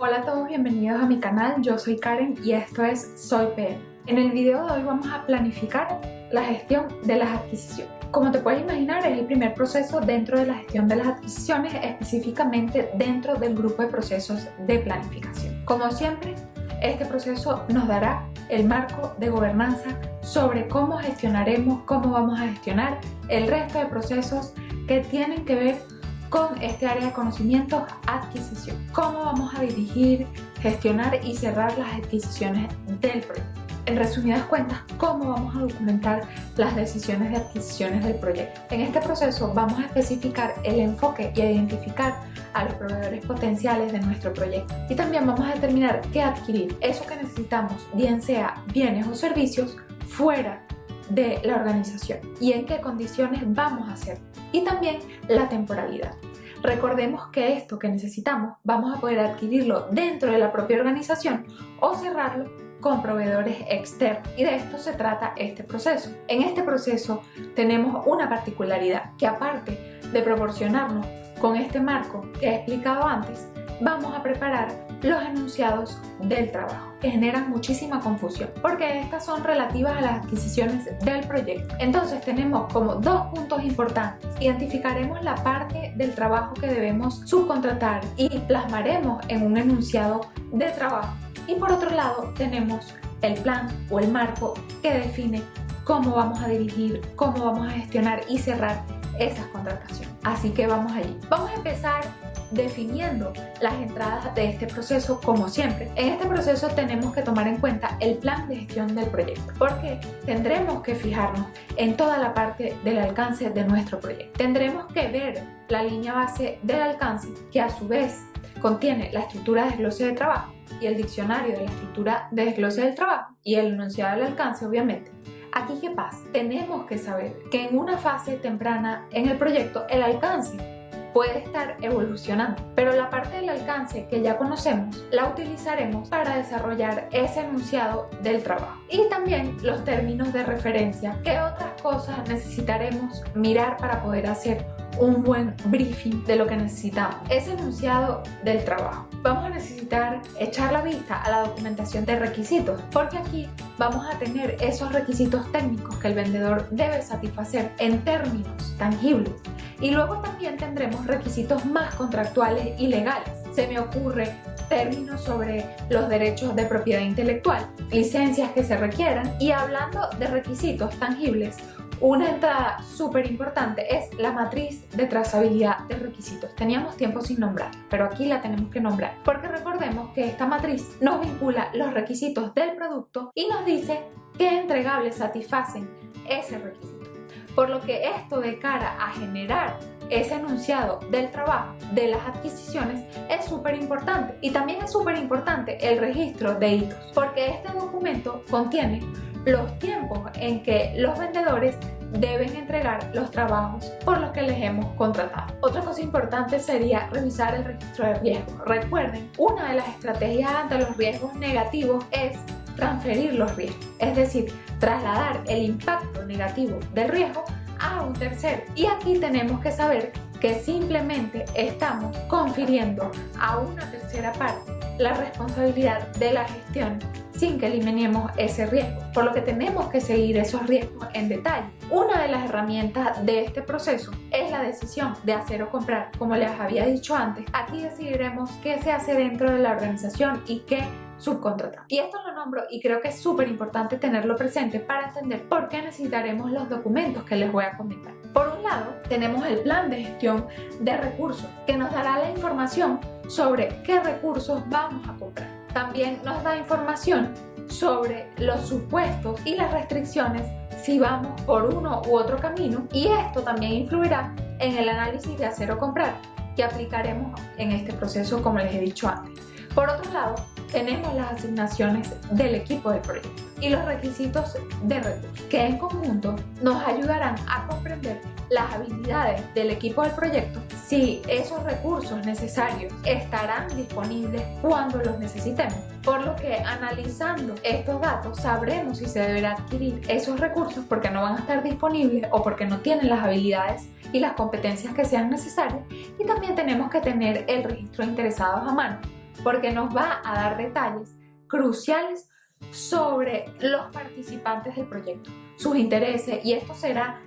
Hola a todos, bienvenidos a mi canal. Yo soy Karen y esto es Soy PM. En el video de hoy vamos a planificar la gestión de las adquisiciones. Como te puedes imaginar, es el primer proceso dentro de la gestión de las adquisiciones, específicamente dentro del grupo de procesos de planificación. Como siempre, este proceso nos dará el marco de gobernanza sobre cómo gestionaremos, cómo vamos a gestionar el resto de procesos que tienen que ver con este área de conocimiento, adquisición. Cómo vamos a dirigir, gestionar y cerrar las adquisiciones del proyecto. En resumidas cuentas, cómo vamos a documentar las decisiones de adquisiciones del proyecto. En este proceso vamos a especificar el enfoque y a identificar a los proveedores potenciales de nuestro proyecto. Y también vamos a determinar qué adquirir, eso que necesitamos, bien sea bienes o servicios, fuera de la organización y en qué condiciones vamos a hacerlo. Y también la temporalidad. Recordemos que esto que necesitamos vamos a poder adquirirlo dentro de la propia organización o cerrarlo con proveedores externos, y de esto se trata este proceso. En este proceso tenemos una particularidad que, aparte de proporcionarnos con este marco que he explicado antes, vamos a preparar los enunciados del trabajo, que generan muchísima confusión porque estas son relativas a las adquisiciones del proyecto. Entonces tenemos como dos puntos importantes. Identificaremos la parte del trabajo que debemos subcontratar y plasmaremos en un enunciado de trabajo. Y por otro lado tenemos el plan o el marco que define cómo vamos a dirigir, cómo vamos a gestionar y cerrar esas contrataciones. Así que vamos allí. Vamos a empezar definiendo las entradas de este proceso como siempre. En este proceso tenemos que tomar en cuenta el plan de gestión del proyecto, porque tendremos que fijarnos en toda la parte del alcance de nuestro proyecto. Tendremos que ver la línea base del alcance, que a su vez contiene la estructura de desglose de trabajo y el diccionario de la estructura de desglose del trabajo y el enunciado del alcance, obviamente. Aquí, ¿qué pasa? Tenemos que saber que en una fase temprana en el proyecto el alcance puede estar evolucionando, pero la parte del alcance que ya conocemos la utilizaremos para desarrollar ese enunciado del trabajo. Y también los términos de referencia, qué otras cosas necesitaremos mirar para poder hacer un buen briefing de lo que necesitamos. Ese enunciado del trabajo. Vamos a necesitar echar la vista a la documentación de requisitos, porque aquí vamos a tener esos requisitos técnicos que el vendedor debe satisfacer en términos tangibles. Y luego también tendremos requisitos más contractuales y legales. Se me ocurre términos sobre los derechos de propiedad intelectual, licencias que se requieran. Y hablando de requisitos tangibles, una entrada súper importante es la matriz de trazabilidad de requisitos. Teníamos tiempo sin nombrar, pero aquí la tenemos que nombrar, porque recordemos que esta matriz nos vincula los requisitos del producto y nos dice qué entregables satisfacen ese requisito. Por lo que esto, de cara a generar ese enunciado del trabajo de las adquisiciones, es súper importante. Y también es súper importante el registro de hitos, porque este documento contiene los tiempos en que los vendedores deben entregar los trabajos por los que les hemos contratado. Otra cosa importante sería revisar el registro de riesgos. Recuerden, una de las estrategias ante los riesgos negativos es transferir los riesgos, es decir, trasladar el impacto negativo del riesgo a un tercero. Y aquí tenemos que saber que simplemente estamos confiriendo a una tercera parte la responsabilidad de la gestión sin que eliminemos ese riesgo, por lo que tenemos que seguir esos riesgos en detalle. Una de las herramientas de este proceso es la decisión de hacer o comprar. Como les había dicho antes, aquí decidiremos qué se hace dentro de la organización y qué subcontratar. Y esto lo nombro y creo que es súper importante tenerlo presente para entender por qué necesitaremos los documentos que les voy a comentar. Por un lado, tenemos el plan de gestión de recursos, que nos dará la información sobre qué recursos vamos a comprar. También nos da información sobre los supuestos y las restricciones si vamos por uno u otro camino, y esto también influirá en el análisis de hacer o comprar que aplicaremos en este proceso, como les he dicho antes. Por otro lado, tenemos las asignaciones del equipo del proyecto y los requisitos de recursos, que en conjunto nos ayudarán a comprender las habilidades del equipo del proyecto, si esos recursos necesarios estarán disponibles cuando los necesitemos. Por lo que, analizando estos datos, sabremos si se deberá adquirir esos recursos porque no van a estar disponibles o porque no tienen las habilidades y las competencias que sean necesarias. Y también tenemos que tener el registro de interesados a mano, porque nos va a dar detalles cruciales sobre los participantes del proyecto, sus intereses, y esto será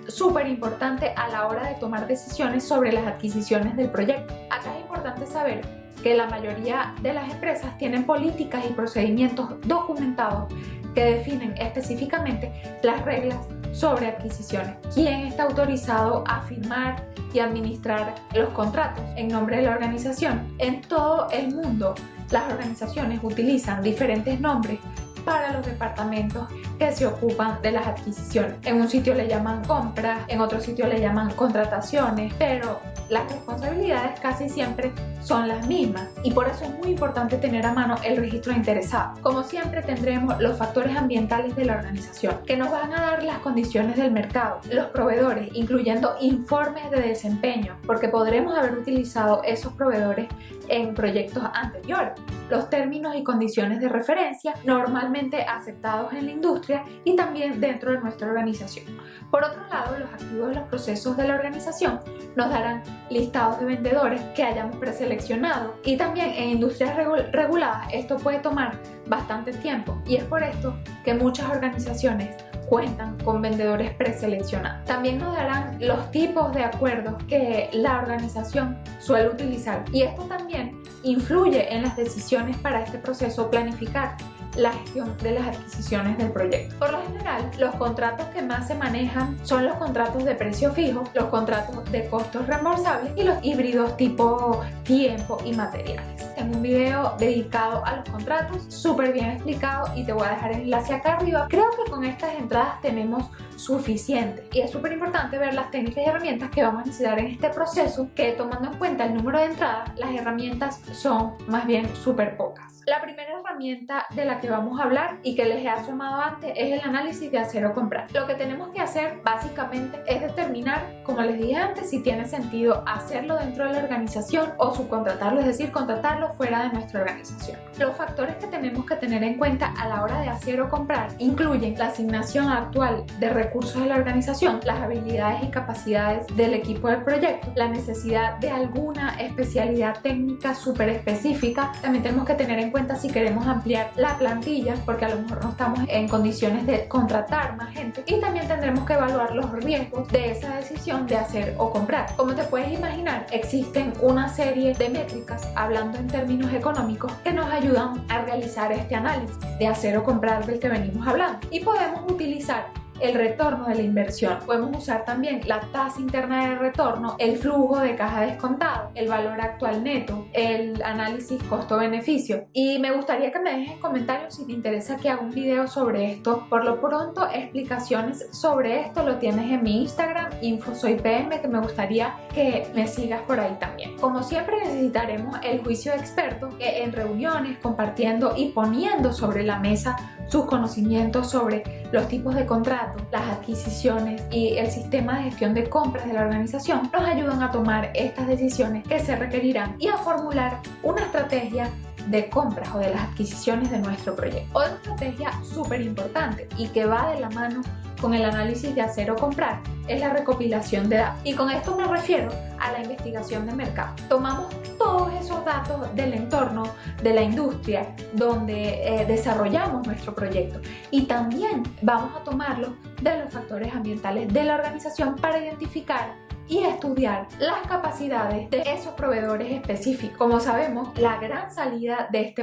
súper importante a la hora de tomar decisiones sobre las adquisiciones del proyecto. Acá es importante saber que la mayoría de las empresas tienen políticas y procedimientos documentados que definen específicamente las reglas sobre adquisiciones, quién está autorizado a firmar y administrar los contratos en nombre de la organización. En todo el mundo, las organizaciones utilizan diferentes nombres para los departamentos que se ocupan de las adquisiciones. En un sitio le llaman compras, en otro sitio le llaman contrataciones, pero las responsabilidades casi siempre son las mismas y por eso es muy importante tener a mano el registro de interesados. Como siempre tendremos los factores ambientales de la organización que nos van a dar las condiciones del mercado, los proveedores, incluyendo informes de desempeño, porque podremos haber utilizado esos proveedores en proyectos anteriores, los términos y condiciones de referencia normalmente aceptados en la industria y también dentro de nuestra organización. Por otro lado, los activos de los procesos de la organización nos darán listados de vendedores que hayamos preseleccionado, y también en industrias reguladas esto puede tomar bastante tiempo y es por esto que muchas organizaciones cuentan con vendedores preseleccionados. También nos darán los tipos de acuerdos que la organización suele utilizar y esto también influye en las decisiones para este proceso planificar la gestión de las adquisiciones del proyecto. Por lo general, los contratos que más se manejan son los contratos de precio fijo, los contratos de costos reembolsables y los híbridos tipo tiempo y materiales. Tengo un video dedicado a los contratos, súper bien explicado, y te voy a dejar el enlace acá arriba. Creo que con estas entradas tenemos suficiente y es súper importante ver las técnicas y herramientas que vamos a necesitar en este proceso, que tomando en cuenta el número de entradas, las herramientas son más bien súper pocas. La primera herramienta de la que vamos a hablar y que les he asomado antes es el análisis de hacer o comprar. Lo que tenemos que hacer básicamente es determinar, como les dije antes, si tiene sentido hacerlo dentro de la organización o subcontratarlo, es decir, contratarlo fuera de nuestra organización. Los factores que tenemos que tener en cuenta a la hora de hacer o comprar incluyen la asignación actual de recursos de la organización, las habilidades y capacidades del equipo del proyecto, la necesidad de alguna especialidad técnica súper específica. También tenemos que tener en cuenta si queremos ampliar la plantilla, porque a lo mejor no estamos en condiciones de contratar más gente, y también tendremos que evaluar los riesgos de esa decisión de hacer o comprar. Como te puedes imaginar, existen una serie de métricas, hablando en términos económicos, que nos ayudan a realizar este análisis de hacer o comprar del que venimos hablando, y podemos utilizar el retorno de la inversión. Podemos usar también la tasa interna de retorno, el flujo de caja descontado, el valor actual neto, el análisis costo-beneficio. Y me gustaría que me dejes en comentarios si te interesa que haga un video sobre esto. Por lo pronto, explicaciones sobre esto lo tienes en mi Instagram, infosoypm, que me gustaría que me sigas por ahí también. Como siempre, necesitaremos el juicio de expertos en reuniones, compartiendo y poniendo sobre la mesa sus conocimientos sobre los tipos de contratos, las adquisiciones y el sistema de gestión de compras de la organización nos ayudan a tomar estas decisiones que se requerirán y a formular una estrategia de compras o de las adquisiciones de nuestro proyecto. Otra estrategia súper importante y que va de la mano con el análisis de hacer o comprar es la recopilación de datos, y con esto me refiero a la investigación de mercado. Tomamos todos esos datos del entorno de la industria donde desarrollamos nuestro proyecto, y también vamos a tomarlos de los factores ambientales de la organización para identificar y estudiar las capacidades de esos proveedores específicos. Como sabemos, la gran salida de este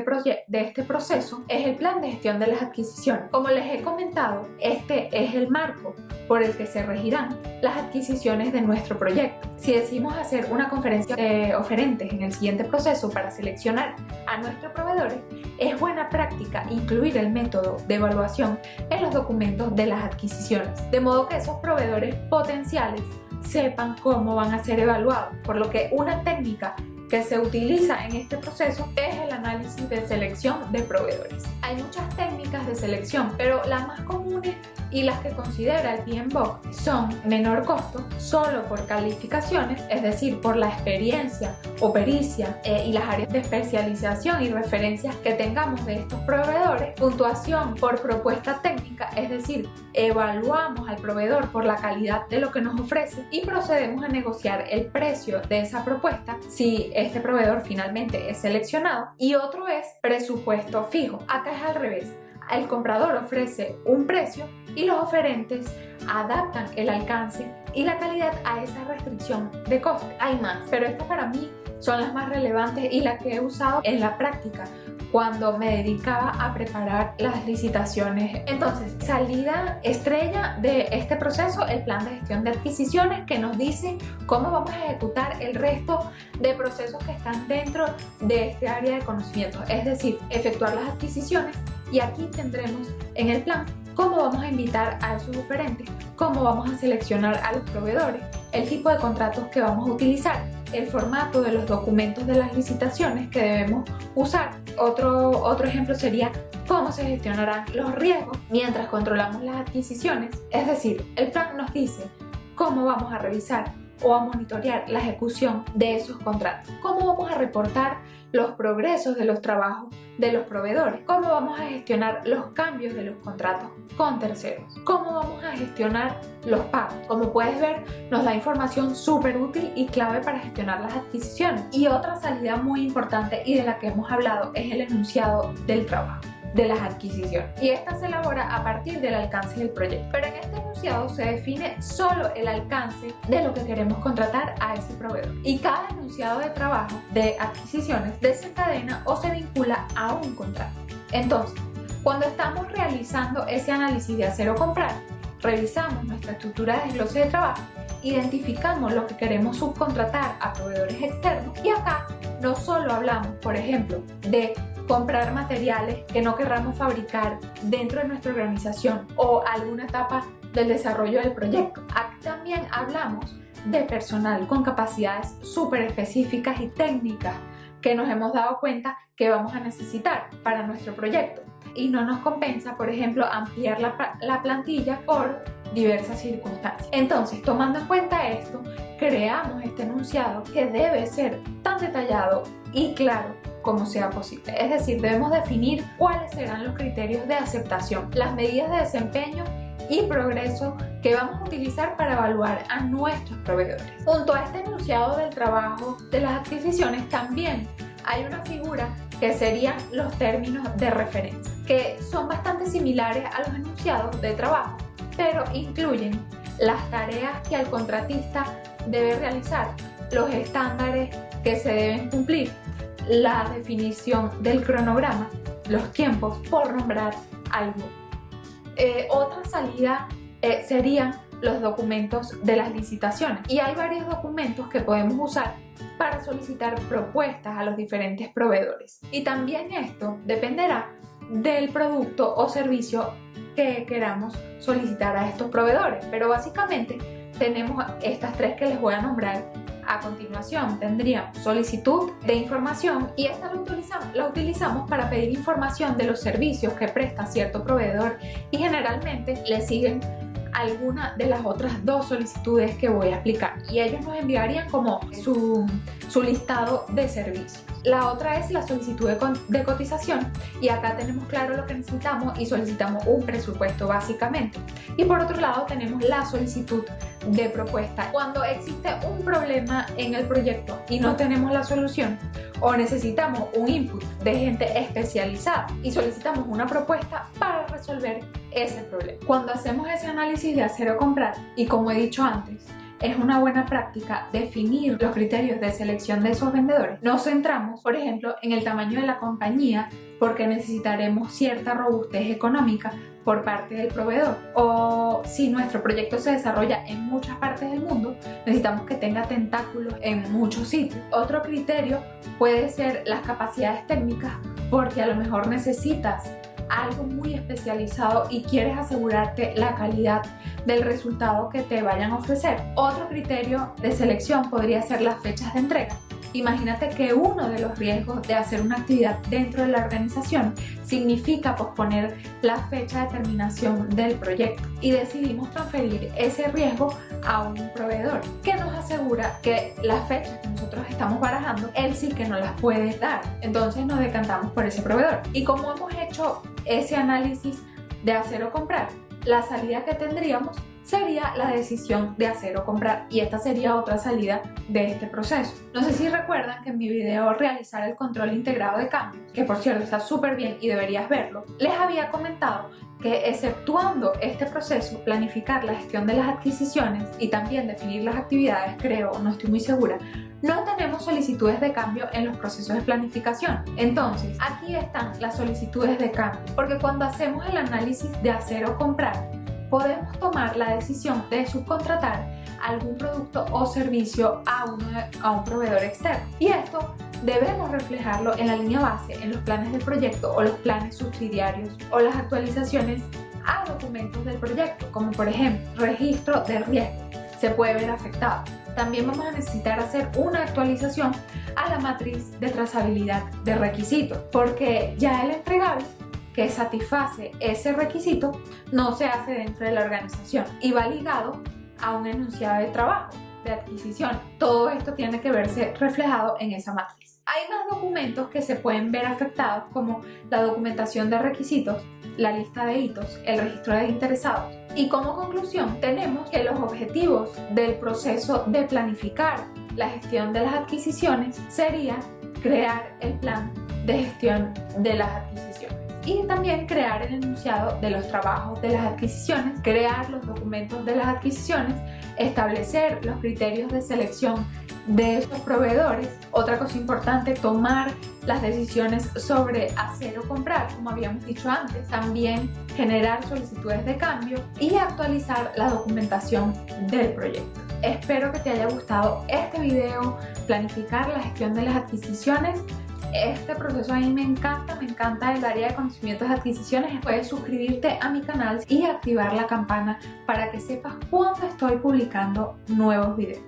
proceso es el plan de gestión de las adquisiciones. Como les he comentado, este es el marco por el que se regirán las adquisiciones de nuestro proyecto. Si decidimos hacer una conferencia de oferentes en el siguiente proceso para seleccionar a nuestros proveedores, es buena práctica incluir el método de evaluación en los documentos de las adquisiciones, de modo que esos proveedores potenciales sepan cómo van a ser evaluados, por lo que una técnica que se utiliza en este proceso es el análisis de selección de proveedores. Hay muchas técnicas de selección, pero las más comunes y las que considera el PMBOK son menor costo, solo por calificaciones, es decir, por la experiencia o pericia y las áreas de especialización y referencias que tengamos de estos proveedores, puntuación por propuesta técnica, es decir, evaluamos al proveedor por la calidad de lo que nos ofrece y procedemos a negociar el precio de esa propuesta si este proveedor finalmente es seleccionado, y otro es presupuesto fijo. Acá es al revés. El comprador ofrece un precio y los oferentes adaptan el alcance y la calidad a esa restricción de coste. Hay más, pero estas para mí son las más relevantes y las que he usado en la práctica cuando me dedicaba a preparar las licitaciones. Entonces, salida estrella de este proceso, el plan de gestión de adquisiciones, que nos dice cómo vamos a ejecutar el resto de procesos que están dentro de este área de conocimiento, es decir, efectuar las adquisiciones. Y aquí tendremos en el plan cómo vamos a invitar a esos oferentes, cómo vamos a seleccionar a los proveedores, el tipo de contratos que vamos a utilizar, el formato de los documentos de las licitaciones que debemos usar. Otro ejemplo sería cómo se gestionarán los riesgos mientras controlamos las adquisiciones. Es decir, el plan nos dice cómo vamos a revisar o a monitorear la ejecución de esos contratos, cómo vamos a reportar los progresos de los trabajos de los proveedores, cómo vamos a gestionar los cambios de los contratos con terceros, cómo vamos a gestionar los pagos. Como puedes ver, nos da información súper útil y clave para gestionar las adquisiciones. Y otra salida muy importante y de la que hemos hablado es el enunciado del trabajo de las adquisiciones, y esta se elabora a partir del alcance del proyecto, pero en este enunciado se define solo el alcance de lo que queremos contratar a ese proveedor, y cada enunciado de trabajo de adquisiciones desencadena o se vincula a un contrato. Entonces, cuando estamos realizando ese análisis de hacer o comprar, revisamos nuestra estructura de desglose de trabajo, identificamos lo que queremos subcontratar a proveedores externos, y acá no solo hablamos, por ejemplo, de comprar materiales que no querramos fabricar dentro de nuestra organización o alguna etapa del desarrollo del proyecto. Aquí también hablamos de personal con capacidades súper específicas y técnicas que nos hemos dado cuenta que vamos a necesitar para nuestro proyecto, y no nos compensa, por ejemplo, ampliar la plantilla por diversas circunstancias. Entonces, tomando en cuenta esto, creamos este enunciado que debe ser tan detallado y claro como sea posible. Es decir, debemos definir cuáles serán los criterios de aceptación, las medidas de desempeño y progreso que vamos a utilizar para evaluar a nuestros proveedores. Junto a este enunciado del trabajo de las adquisiciones, también hay una figura que serían los términos de referencia, que son bastante similares a los enunciados de trabajo, pero incluyen las tareas que el contratista debe realizar, los estándares que se deben cumplir, la definición del cronograma, los tiempos, por nombrar algo. Otra salida serían los documentos de las licitaciones, y hay varios documentos que podemos usar para solicitar propuestas a los diferentes proveedores, y también esto dependerá del producto o servicio que queramos solicitar a estos proveedores, pero básicamente tenemos estas tres que les voy a nombrar a continuación. Tendríamos solicitud de información, y esta la utilizamos para pedir información de los servicios que presta cierto proveedor, y generalmente le siguen alguna de las otras dos solicitudes que voy a explicar, y ellos nos enviarían como su listado de servicios. La otra es la solicitud de cotización, y acá tenemos claro lo que necesitamos y solicitamos un presupuesto básicamente. Y por otro lado tenemos la solicitud de propuesta, cuando existe un problema en el proyecto y no tenemos la solución, o necesitamos un input de gente especializada y solicitamos una propuesta para resolver ese problema. Cuando hacemos ese análisis de hacer o comprar, y como he dicho antes, es una buena práctica definir los criterios de selección de esos vendedores. Nos centramos, por ejemplo, en el tamaño de la compañía, porque necesitaremos cierta robustez económica por parte del proveedor, o si nuestro proyecto se desarrolla en muchas partes del mundo, necesitamos que tenga tentáculos en muchos sitios. Otro criterio puede ser las capacidades técnicas, porque a lo mejor necesitas algo muy especializado y quieres asegurarte la calidad del resultado que te vayan a ofrecer. Otro criterio de selección podría ser las fechas de entrega. Imagínate que uno de los riesgos de hacer una actividad dentro de la organización significa posponer la fecha de terminación del proyecto, y decidimos transferir ese riesgo a un proveedor que nos asegura que las fechas que nosotros estamos barajando, él sí que nos las puede dar. Entonces nos decantamos por ese proveedor. Y como hemos hecho ese análisis de hacer o comprar, la salida que tendríamos sería la decisión de hacer o comprar, y esta sería otra salida de este proceso. No sé si recuerdan que en mi video realizar el control integrado de cambios, que por cierto está súper bien y deberías verlo, les había comentado que exceptuando este proceso, planificar la gestión de las adquisiciones y también definir las actividades, creo, no estoy muy segura, no tenemos solicitudes de cambio en los procesos de planificación. Entonces, aquí están las solicitudes de cambio, porque cuando hacemos el análisis de hacer o comprar, podemos tomar la decisión de subcontratar algún producto o servicio a un proveedor externo. Y esto debemos reflejarlo en la línea base, en los planes del proyecto o los planes subsidiarios o las actualizaciones a documentos del proyecto, como por ejemplo registro de riesgo, se puede ver afectado. También vamos a necesitar hacer una actualización a la matriz de trazabilidad de requisitos, porque ya el entregable que satisface ese requisito no se hace dentro de la organización y va ligado a un enunciado de trabajo, de adquisición. Todo esto tiene que verse reflejado en esa matriz. Hay más documentos que se pueden ver afectados, como la documentación de requisitos, la lista de hitos, el registro de interesados. Y como conclusión, tenemos que los objetivos del proceso de planificar la gestión de las adquisiciones sería crear el plan de gestión de las adquisiciones y también crear el enunciado de los trabajos de las adquisiciones, crear los documentos de las adquisiciones, establecer los criterios de selección de estos proveedores. Otra cosa importante, tomar las decisiones sobre hacer o comprar, como habíamos dicho antes. También generar solicitudes de cambio y actualizar la documentación del proyecto. Espero que te haya gustado este video, planificar la gestión de las adquisiciones. Este proceso a mí me encanta el área de conocimientos de adquisiciones. Puedes suscribirte a mi canal y activar la campana para que sepas cuando estoy publicando nuevos videos.